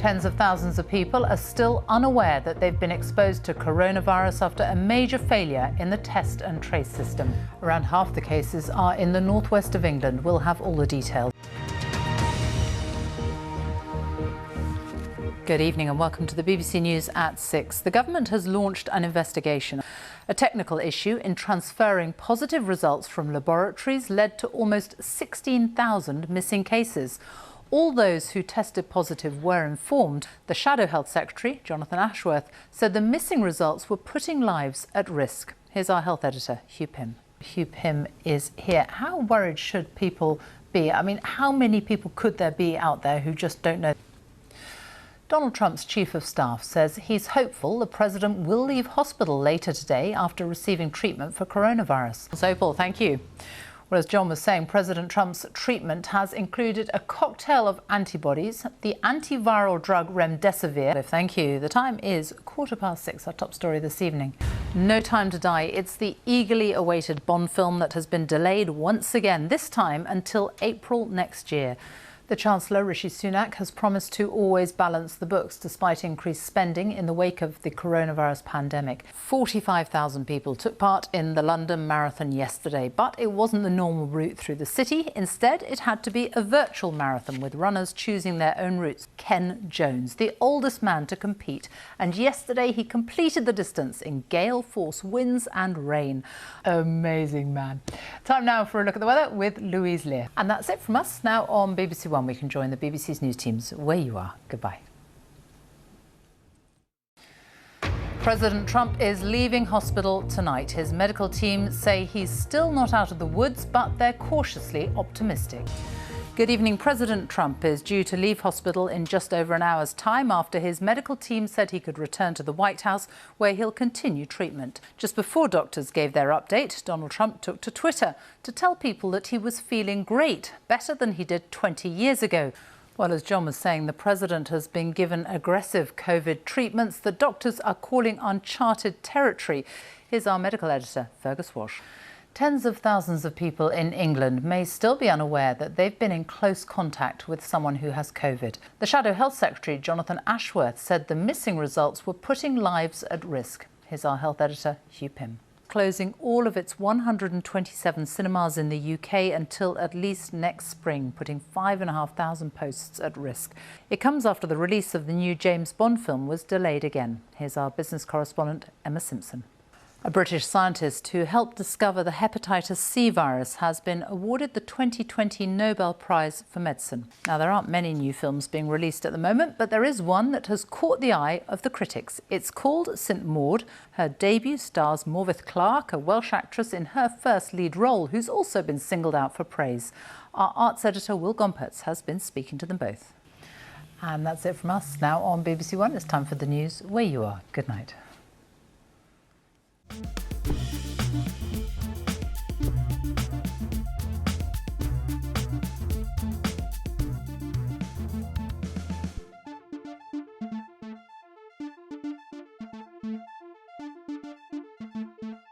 Tens of thousands of people are still unaware that they've been exposed to coronavirus after a major failure in the test and trace system. Around half the cases are in the northwest of England. We'll have all the details. Good evening and welcome to the BBC News at 6. The government has launched an investigation. A technical issue in transferring positive results from laboratories led to almost 16,000 missing cases. All those who tested positive were informed. The Shadow Health Secretary, Jonathan Ashworth, said the missing results were putting lives at risk. Here's our health editor, Hugh Pym. Hugh Pym is here. How worried should people be? I mean, how many people could there be out there who just don't know? Donald Trump's chief of staff says he's hopeful the president will leave hospital later today after receiving treatment for coronavirus. So, Paul, thank you. Well, as John was saying, President Trump's treatment has included a cocktail of antibodies, the antiviral drug remdesivir. Thank you. The time is 6:15, our top story this evening. No Time to Die. It's the eagerly awaited Bond film that has been delayed once again, this time until April next year. The Chancellor, Rishi Sunak, has promised to always balance the books despite increased spending in the wake of the coronavirus pandemic. 45,000 people took part in the London Marathon yesterday, but it wasn't the normal route through the city. Instead, it had to be a virtual marathon with runners choosing their own routes. Ken Jones, the oldest man to compete, and yesterday he completed the distance in gale force winds and rain. Amazing man. Time now for a look at the weather with Louise Lear. And that's it from us. Now on BBC One, we can join the BBC's news teams where you are. Goodbye. President Trump is leaving hospital tonight. His medical team say he's still not out of the woods, but they're cautiously optimistic. Good evening. President Trump is due to leave hospital in just over an hour's time after his medical team said he could return to the White House, where he'll continue treatment. Just before doctors gave their update, Donald Trump took to Twitter to tell people that he was feeling great, better than he did 20 years ago. Well, as John was saying, the president has been given aggressive COVID treatments that doctors are calling uncharted territory. Here's our medical editor, Fergus Walsh. Tens of thousands of people in England may still be unaware that they've been in close contact with someone who has COVID. The Shadow Health Secretary, Jonathan Ashworth, said the missing results were putting lives at risk. Here's our health editor, Hugh Pym. Closing all of its 127 cinemas in the UK until at least next spring, putting 5,500 posts at risk. It comes after the release of the new James Bond film was delayed again. Here's our business correspondent, Emma Simpson. A British scientist who helped discover the hepatitis C virus has been awarded the 2020 Nobel Prize for Medicine. Now, there aren't many new films being released at the moment, but there is one that has caught the eye of the critics. It's called St Maud. Her debut stars Morveth Clark, a Welsh actress in her first lead role, who's also been singled out for praise. Our arts editor, Will Gompertz, has been speaking to them both. And that's it from us. Now on BBC One, it's time for the news where you are. Good night.